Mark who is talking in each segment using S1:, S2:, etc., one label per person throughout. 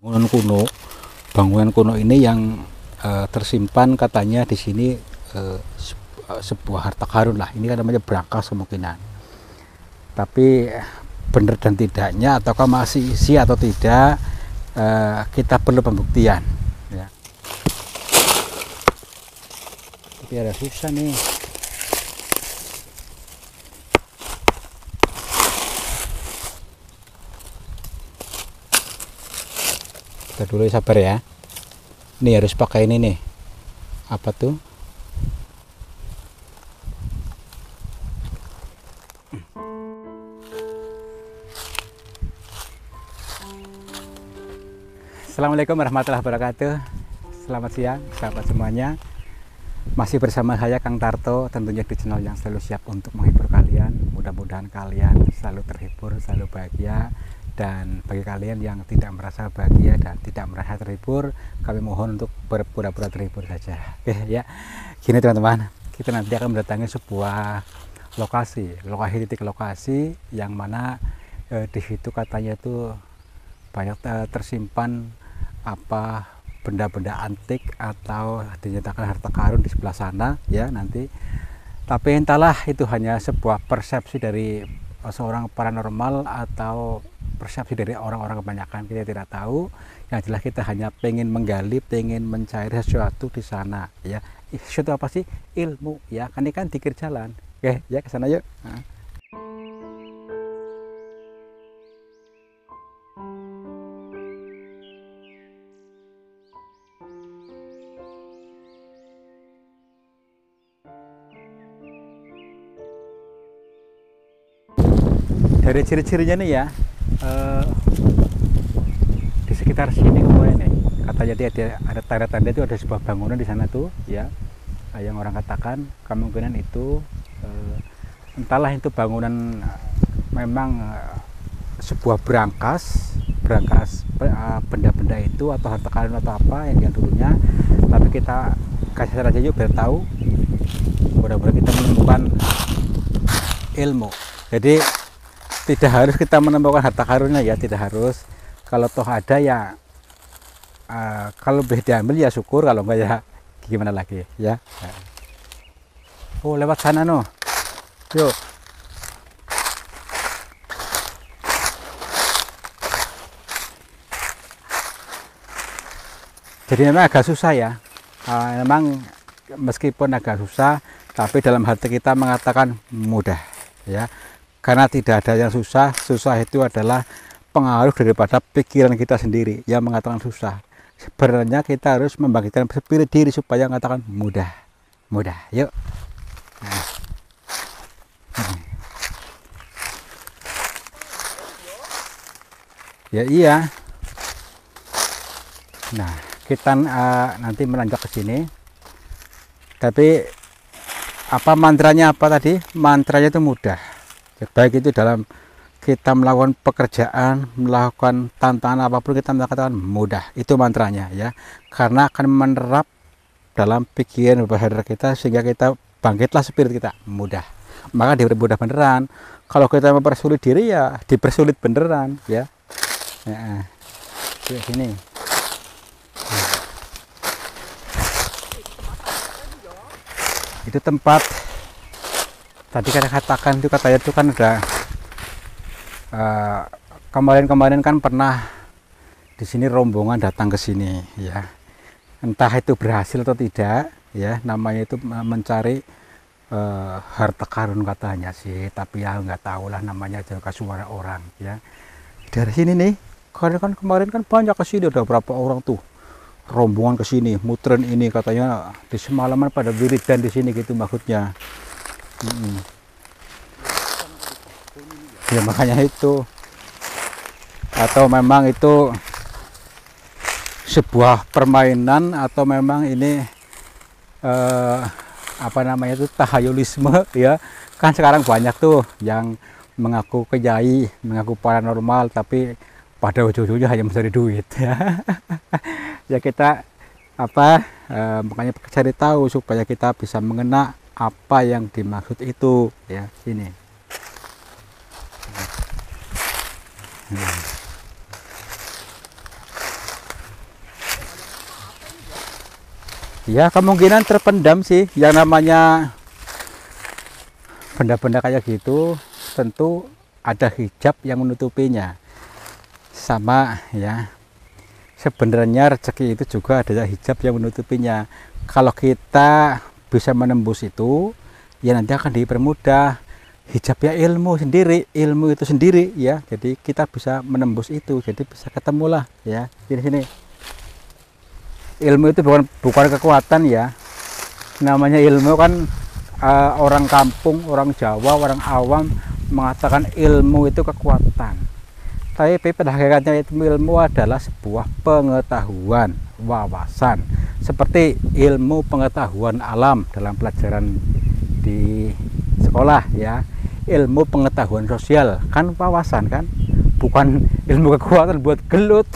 S1: bangunan kuno ini yang tersimpan katanya di sini sebuah harta karun lah. Ini kan namanya brankas kemungkinan. Tapi benar dan tidaknya ataukah masih isi atau tidak, kita perlu pembuktian. Ya. Tapi ada susah nih. Kita dulu sabar ya. Ini harus pakai ini nih. Apa tuh? Assalamualaikum warahmatullahi wabarakatuh. Selamat siang sahabat semuanya. Masih bersama saya Kang Tarto, tentunya di channel yang selalu siap untuk menghibur kalian. Mudah-mudahan kalian selalu terhibur, selalu bahagia. Dan bagi kalian yang tidak merasa bahagia dan tidak merasa terhibur, kami mohon untuk berpura-pura terhibur saja. Oke ya. Gini teman-teman, kita nanti akan mendatangi sebuah titik lokasi yang mana di situ katanya itu banyak tersimpan benda-benda antik atau dinyatakan harta karun di sebelah sana ya nanti. Tapi entahlah itu hanya sebuah persepsi dari seorang paranormal atau persepsi dari orang-orang kebanyakan, kita tidak tahu. Yang jelas kita hanya pengen menggali, pengen mencari sesuatu di sana ya. Sesuatu apa sih? Ilmu ya. Kan ini kan dikir jalan. Oke ya, ke sana yuk. Dari ciri-cirinya nih ya, di sekitar sini kemudian nih katanya dia ada tanda-tanda itu ada sebuah bangunan di sana tuh ya, yang orang katakan kemungkinan itu entahlah itu bangunan memang sebuah brankas benda-benda itu atau harta karun atau apa yang dulunya. Tapi kita kasih saja yuk biar tahu, mudah-mudahan kita menemukan ilmu. Jadi tidak harus kita menemukan harta karunnya ya, tidak harus. Kalau toh ada ya, kalau boleh diambil ya syukur, kalau enggak ya gimana lagi ya. Oh lewat sana no, yuk. Jadi memang agak susah ya, memang meskipun agak susah, tapi dalam hati kita mengatakan mudah ya. Karena tidak ada yang susah itu adalah pengaruh daripada pikiran kita sendiri yang mengatakan susah. Sebenarnya kita harus membangkitkan spirit diri supaya mengatakan mudah. Yuk. Nah. Ya iya. Nah, kita nanti menanjak ke sini. Tapi apa mantranya apa tadi? Mantranya itu mudah. Baik itu dalam kita melakukan pekerjaan, melakukan tantangan apapun, kita mengatakan mudah. Itu mantranya ya, karena akan menerap dalam pikiran bahasa kita sehingga kita bangkitlah spirit kita mudah. Maka dipermudah beneran. Kalau kita mempersulit diri ya dipersulit beneran ya. Sini. Itu tempat tadi kita katakan itu, katanya itu kan ada kemarin kan pernah di sini rombongan datang ke sini ya. Entah itu berhasil atau tidak ya, namanya itu mencari harta karun katanya sih, tapi ya nggak tahu lah, namanya jaga suara orang ya. Dari sini nih kemarin kan banyak ke sini, ada berapa orang tuh rombongan ke sini muterin ini, katanya di semalaman pada wiridan di sini gitu maksudnya. Ya makanya itu, atau memang itu sebuah permainan atau memang ini apa namanya itu tahayulisme ya. Kan sekarang banyak tuh yang mengaku kiai, mengaku paranormal, tapi pada ujung-ujungnya hanya mencari duit ya. Ya kita makanya cari tahu supaya kita bisa mengena apa yang dimaksud itu ya. Sini Ya kemungkinan terpendam sih, yang namanya benda-benda kayak gitu tentu ada hijab yang menutupinya. Sama ya, sebenarnya rezeki itu juga ada hijab yang menutupinya. Kalau kita bisa menembus itu, ya nanti akan dipermudah. Hijabnya ilmu itu sendiri ya. Jadi kita bisa menembus itu, jadi bisa ketemulah ya. Di sini ilmu itu bukan kekuatan ya. Namanya ilmu kan orang kampung, orang Jawa, orang awam mengatakan ilmu itu kekuatan. Tapi pada hakikatnya ilmu adalah sebuah pengetahuan, wawasan. Seperti ilmu pengetahuan alam dalam pelajaran di sekolah ya. Ilmu pengetahuan sosial kan wawasan kan, bukan ilmu kekuatan buat gelut.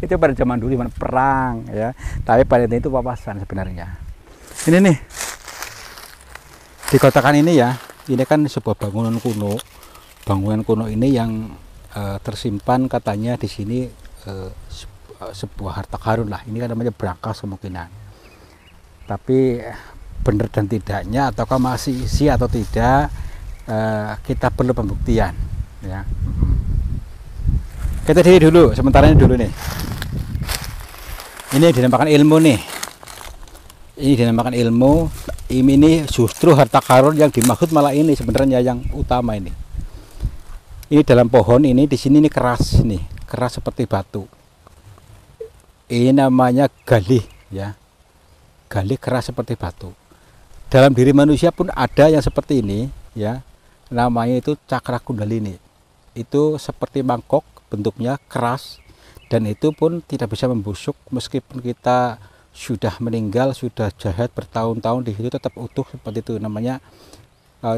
S1: Itu pada zaman dulu zaman perang ya. Tapi pada itu wawasan sebenarnya. Ini nih di kotakan ini ya, ini kan sebuah bangunan kuno. Bangunan kuno ini yang tersimpan katanya di sini sebuah harta karun lah. Ini kan namanya brankas kemungkinan. Tapi benar dan tidaknya ataukah masih isi atau tidak, kita perlu pembuktian ya. Kita diri dulu, sementara ini dulu nih. Ini dinamakan ilmu nih. Ini dinamakan ilmu. Ini justru harta karun yang dimaksud malah ini sebenarnya yang utama ini. Ini dalam pohon ini, di sini ini keras nih, keras seperti batu. Ini namanya galih ya. Galih keras seperti batu. Dalam diri manusia pun ada yang seperti ini ya. Namanya itu cakra kundalini. Itu seperti mangkok, bentuknya keras dan itu pun tidak bisa membusuk meskipun kita sudah meninggal, sudah jahat bertahun-tahun di situ tetap utuh seperti itu. Namanya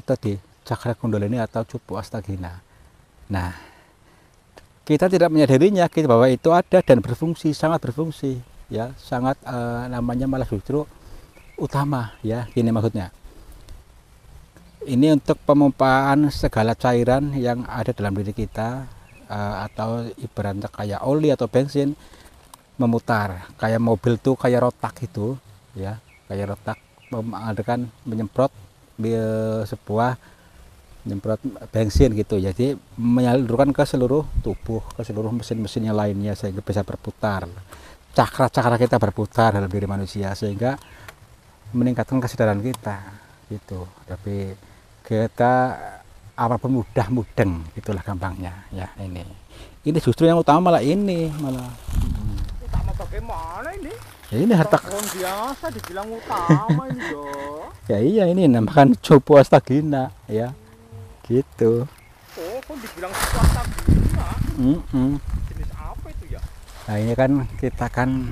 S1: tadi cakra kundalini atau cupu astagina. Nah, kita tidak menyadarinya kita bahwa itu ada dan berfungsi, sangat berfungsi ya, sangat namanya malah justru utama ya. Ini maksudnya. Ini untuk pemompaan segala cairan yang ada dalam diri kita, atau ibaratnya kayak oli atau bensin memutar, kayak mobil tuh kayak rotak itu ya, kayak rotak mengadakan menyemprot sebuah menyemprot bensin gitu, jadi menyalurkan ke seluruh tubuh, ke seluruh mesin-mesin yang lainnya sehingga bisa berputar. Cakra-cakra kita berputar dalam diri manusia sehingga meningkatkan kesadaran kita gitu. Tapi kita apapun mudah mudeng, itulah gampangnya ya. Ini justru yang utama malah ini malah.
S2: Utama bagaimana ini?
S1: Ya ini harta
S2: karun biasa dibilang utama ini loh.
S1: Ya iya, ini namakan cupu astagina ya. Gitu.
S2: Oh, kok dibilang swasta guna? Jenis apa itu ya?
S1: Nah ini kan kita kan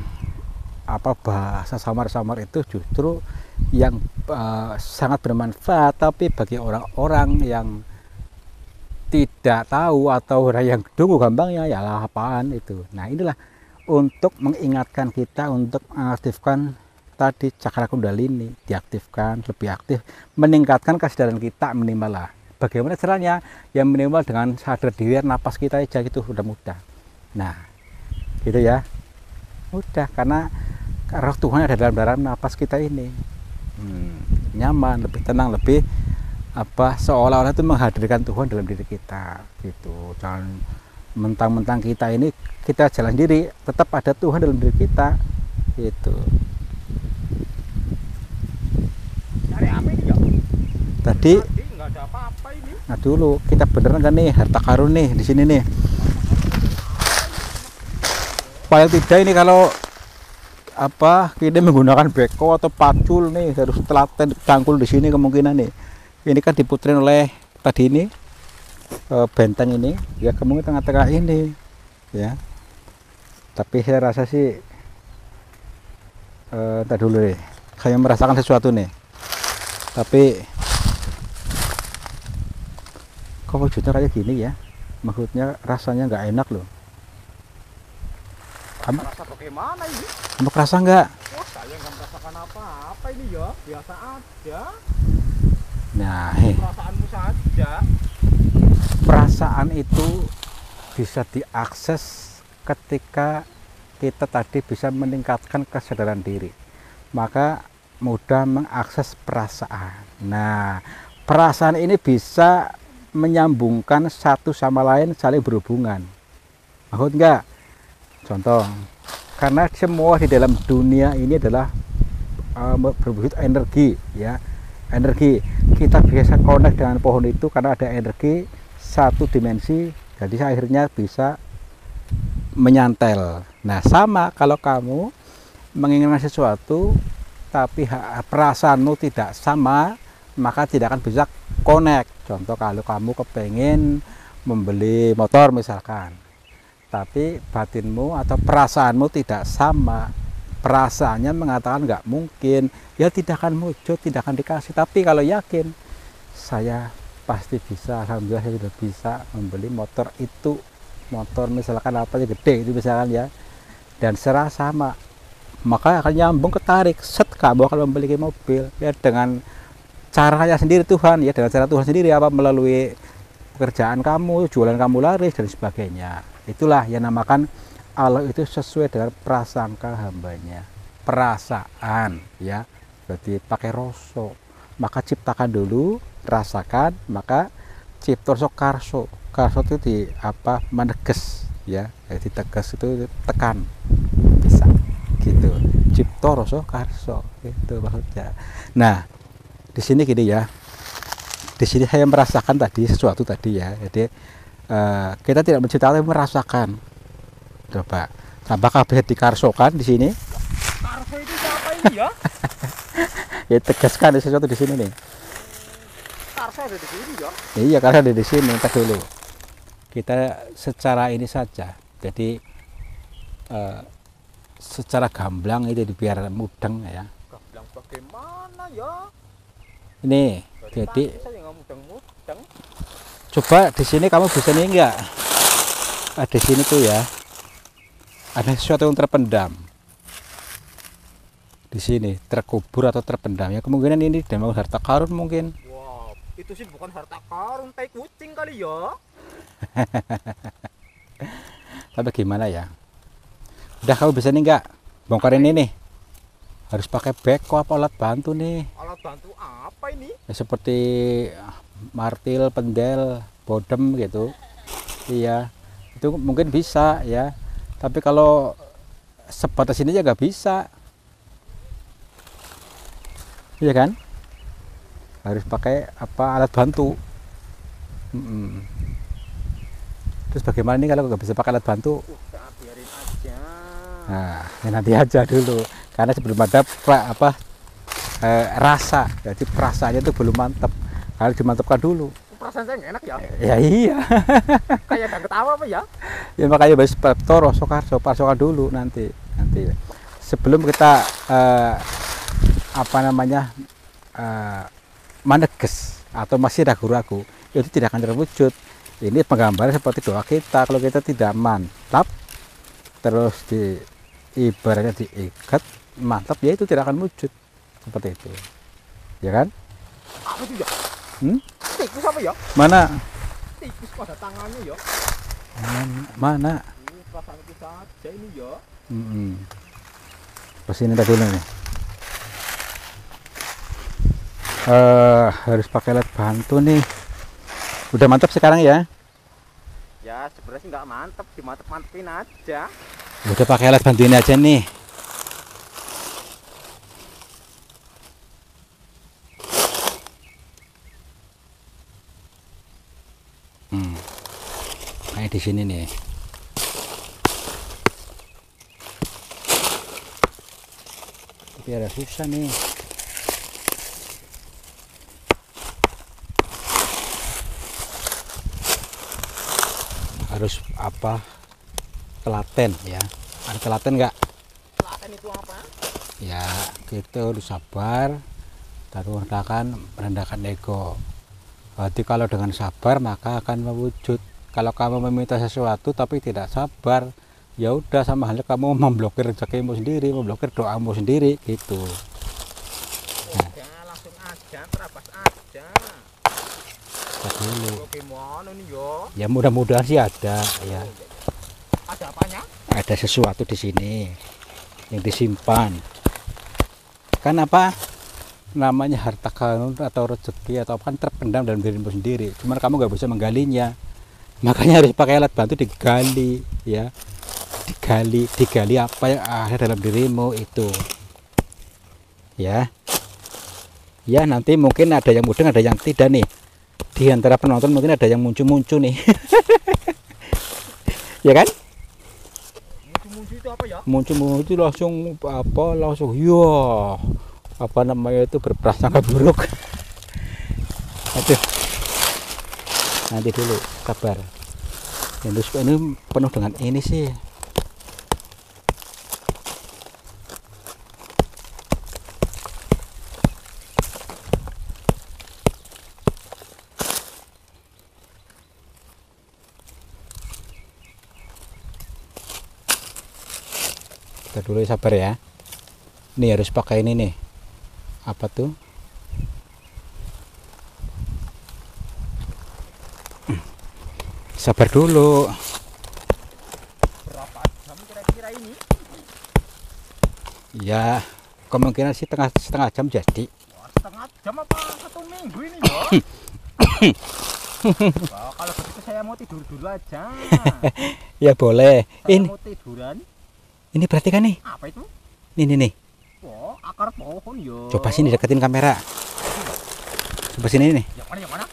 S1: apa bahasa samar-samar itu justru yang sangat bermanfaat, tapi bagi orang-orang yang tidak tahu atau orang yang dungu gampangnya ya lah apaan itu. Nah inilah untuk mengingatkan kita untuk mengaktifkan tadi cakra kundalini, diaktifkan lebih aktif, meningkatkan kesadaran kita minimal lah. Bagaimana caranya? Yang minimal dengan sadar diri, napas kita aja gitu udah mudah. Nah, gitu ya, mudah karena roh Tuhan ada dalam napas kita ini. Nyaman, lebih tenang, lebih apa seolah-olah itu menghadirkan Tuhan dalam diri kita gitu. Jangan mentang-mentang kita ini kita jalan sendiri, tetap ada Tuhan dalam diri kita gitu.
S2: Cari apa ini ya?
S1: Tadi
S2: nggak ada apa-apa ini.
S1: Nah dulu kita beneran kan nih harta karun nih di sini nih. Paling tidak ini kalau apa kita menggunakan beko atau pacul nih harus telaten cangkul di sini kemungkinan nih. Ini kan diputerin oleh tadi ini benteng ini ya, kemungkinan tengah-tengah ini ya. Tapi saya rasa sih entar dulu deh, saya merasakan sesuatu nih. Tapi kok wujudnya kayak gini ya, maksudnya rasanya nggak enak loh. Kamu
S2: Rasa bagaimana ini?
S1: kamu kerasa nggak?
S2: Oh, saya nggak merasakan apa-apa ini ya, biasa aja.
S1: Nah
S2: Perasaanmu saja.
S1: perasaan itu bisa diakses ketika kita tadi bisa meningkatkan kesadaran diri. maka mudah mengakses perasaan. Nah, perasaan ini bisa menyambungkan satu sama lain, saling berhubungan. Maksud enggak? Contoh, karena semua di dalam dunia ini adalah berwujud energi, ya. Energi, kita biasa connect dengan pohon itu karena ada energi satu dimensi, jadi akhirnya bisa menyantel. Nah, sama kalau kamu menginginkan sesuatu tapi perasaanmu tidak sama, maka tidak akan bisa connect. Contoh, kalau kamu kepengen membeli motor misalkan, tapi batinmu atau perasaanmu tidak sama, perasaannya mengatakan nggak mungkin, ya tidak akan wujud, tidak akan dikasih. Tapi kalau yakin, saya pasti bisa, alhamdulillah saya sudah bisa membeli motor itu, motor misalkan apa aja gede itu misalkan ya, dan serasa sama, maka akan nyambung, ketarik, set, kamu akan memiliki mobil ya dengan caranya sendiri Tuhan, ya dengan cara Tuhan sendiri, apa melalui pekerjaan kamu, jualan kamu laris dan sebagainya. Itulah yang namakan Allah itu sesuai dengan prasangka hambanya, perasaan, ya. Berarti pakai rasa, maka ciptakan dulu, rasakan, maka ciptorso karso. Karso itu di apa, meneges, ya. Jadi tegas itu tekan, bisa gitu. Ciptorso karso, itu maksudnya. Nah, di sini gini ya, di sini saya merasakan tadi sesuatu tadi ya. Jadi kita tidak menciptakan, tapi merasakan. Coba, apakah bisa dikarsokan di sini?
S2: Karso itu siapa ini ya?
S1: Ya, tegaskan sesuatu di sini nih.
S2: Karso ada di sini ya?
S1: Iya, karena ada di sini. Ntar dulu. Kita secara ini saja. Jadi secara gamblang itu biar mudeng ya.
S2: Gamblang bagaimana ya?
S1: Ini, jadi
S2: saya nggak mudeng-mudeng.
S1: coba di sini kamu bisa nih enggak? Di sini tuh ya. Ada sesuatu yang terpendam. Di sini terkubur atau terpendam. Ya kemungkinan ini demang harta karun mungkin.
S2: Wow, itu sih bukan harta karun, tai kucing kali ya.
S1: Tapi gimana ya? Udah, kamu bisa nih enggak bongkarin ini? Harus pakai beko apa alat bantu nih?
S2: Alat bantu apa ini?
S1: Ya, seperti martil, pendel, bodem gitu. Iya, itu mungkin bisa ya. Tapi kalau sebatas ini aja nggak bisa. Iya kan? Harus pakai apa, alat bantu. Terus bagaimana nih kalau nggak bisa pakai alat bantu?
S2: Biarin aja.
S1: Nah, ya nanti aja dulu, karena sebelum ada rasa, jadi perasaannya itu belum mantap, harus dimantapkan dulu.
S2: Perasaan saya nggak enak ya.
S1: Ya iya.
S2: Kayak gak ketawa apa ya?
S1: Ya makanya bahas toro sokan dulu nanti sebelum kita meneges atau masih ragu-ragu, itu tidak akan terwujud. Ini penggambaran seperti doa kita. Kalau kita tidak mantap, terus ibaratnya diikat mantap, ya itu tidak akan wujud seperti itu, ya kan?
S2: Apa itu ya? Tikus apa ya?
S1: Mana?
S2: Tikus pada tangannya ya.
S1: Mana?
S2: Ini perasaan itu saja ini ya.
S1: Pas ini tadi nih. Harus pakai alat bantu nih. Udah mantap sekarang ya?
S2: Ya sebenarnya sih nggak mantep, dimantep-mantepin aja.
S1: Udah pakai alat bantu ini aja nih. Kayak di sini nih. Tapi ada susah nih. Harus apa? Telaten ya. Ada telaten nggak?
S2: Telaten itu apa?
S1: Ya, kita harus sabar dan merendahkan ego. Berarti kalau dengan sabar maka akan mewujud. Kalau kamu meminta sesuatu tapi tidak sabar, ya udah sama halnya kamu memblokir rezekimu sendiri, memblokir doamu sendiri gitu.
S2: Nah. Ya langsung aja, terabas aja.
S1: Dulu.
S2: Gimana nih yo?
S1: Ya mudah-mudahan sih ada ya.
S2: Ada apanya?
S1: Ada sesuatu di sini yang disimpan. kan apa namanya harta karun atau rezeki atau apa kan terpendam dalam dirimu sendiri, cuman kamu nggak bisa menggalinya, makanya harus pakai alat bantu digali ya, digali apa yang ada dalam dirimu itu ya. Ya nanti mungkin ada yang mudeng ada yang tidak nih, di antara penonton mungkin ada yang muncul nih. Ya kan,
S2: Muncul itu apa ya?
S1: muncul langsung apa langsung ya apa namanya itu berprasangka buruk. Aduh, nanti dulu kabar ini penuh dengan ini sih. Kita dulu sabar ya, ini harus pakai ini nih, apa tuh, sabar dulu
S2: Berapa jam kira-kira ini?
S1: ya, kemungkinan sih setengah jam jadi.
S2: Wah, setengah jam apa 1 minggu ini ya? Wah, kalau begitu saya mau tidur dulu aja.
S1: Ya boleh.
S2: Saya
S1: Ini
S2: mau tiduran.
S1: berarti kan nih,
S2: Apa itu?
S1: nih
S2: Wah, akar pohon ya.
S1: coba sini deketin kamera, coba sini nih,
S2: Yang mana yang mana?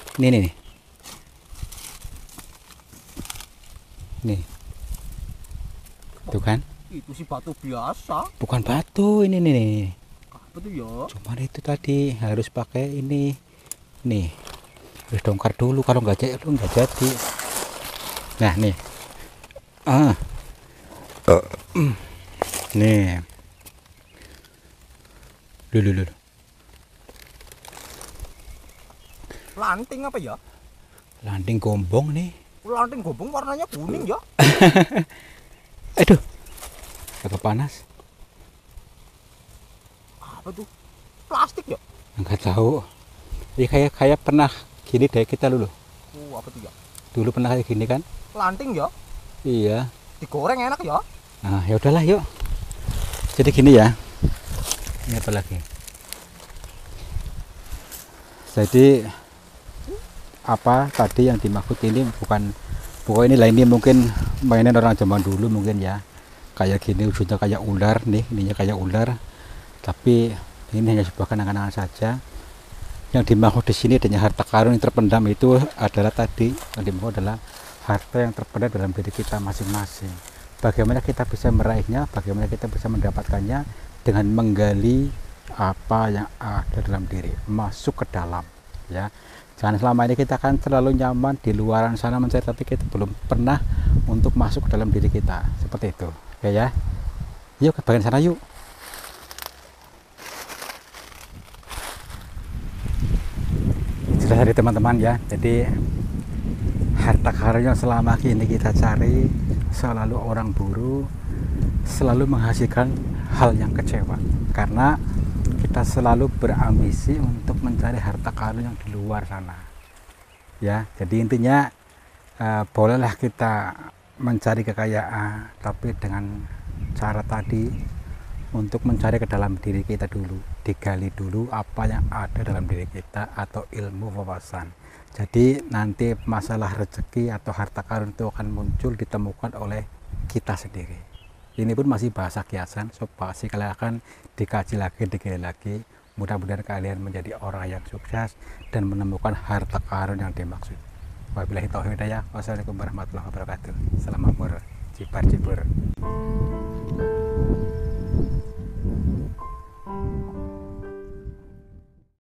S1: nih tuh kan,
S2: Itu sih batu biasa.
S1: bukan batu ini nih.
S2: Apa tuh ya?
S1: Cuman itu tadi harus pakai ini nih, harus dongkar dulu, kalau nggak jadi. Nah nih, nih dulu
S2: Lanting apa ya?
S1: landing gombong nih.
S2: Lanting gobong warnanya kuning ya?
S1: Aduh, agak panas.
S2: Apa tuh? Plastik ya?
S1: Nggak tahu. Ini kayak pernah gini deh kita dulu.
S2: Oh, apa tuh ya?
S1: Dulu pernah kayak gini kan?
S2: Lanting ya?
S1: Iya.
S2: Digoreng enak ya?
S1: Nah, ya udahlah yuk. Jadi gini ya. Ini apa lagi? Jadi apa tadi yang dimaksud ini bukan ini lainnya mungkin mainan orang zaman dulu mungkin ya. Kayak gini wujudnya kayak ular nih, ininya kayak ular. Tapi ini hanya sebuah kenang-kenangan saja. Yang dimaksud di sini adanya harta karun yang terpendam itu adalah tadi yang dimaksud adalah harta yang terpendam dalam diri kita masing-masing. Bagaimana kita bisa meraihnya, bagaimana kita bisa mendapatkannya dengan menggali apa yang ada dalam diri, masuk ke dalam ya. Jangan selama ini kita kan terlalu nyaman di luaran sana mencari, tapi kita belum pernah untuk masuk ke dalam diri kita, seperti itu ya. Yuk ke bagian sana yuk. Jelas dari teman-teman ya, jadi harta karun yang selama ini kita cari selalu orang buru, selalu menghasilkan hal yang kecewa, karena kita selalu berambisi untuk mencari harta karun yang di luar sana ya. Jadi intinya bolehlah kita mencari kekayaan, tapi dengan cara tadi untuk mencari ke dalam diri kita dulu, digali dulu apa yang ada dalam diri kita atau ilmu wawasan. Jadi nanti masalah rezeki atau harta karun itu akan muncul, ditemukan oleh kita sendiri. Ini pun masih bahasa kiasan, so pasti kalian akan dikaji lagi, digali lagi. Mudah-mudahan kalian menjadi orang yang sukses dan menemukan harta karun yang dimaksud. Wabillahi taufiq hidayah. Wassalamualaikum warahmatullahi wabarakatuh. Salam makmur, cibar cibur.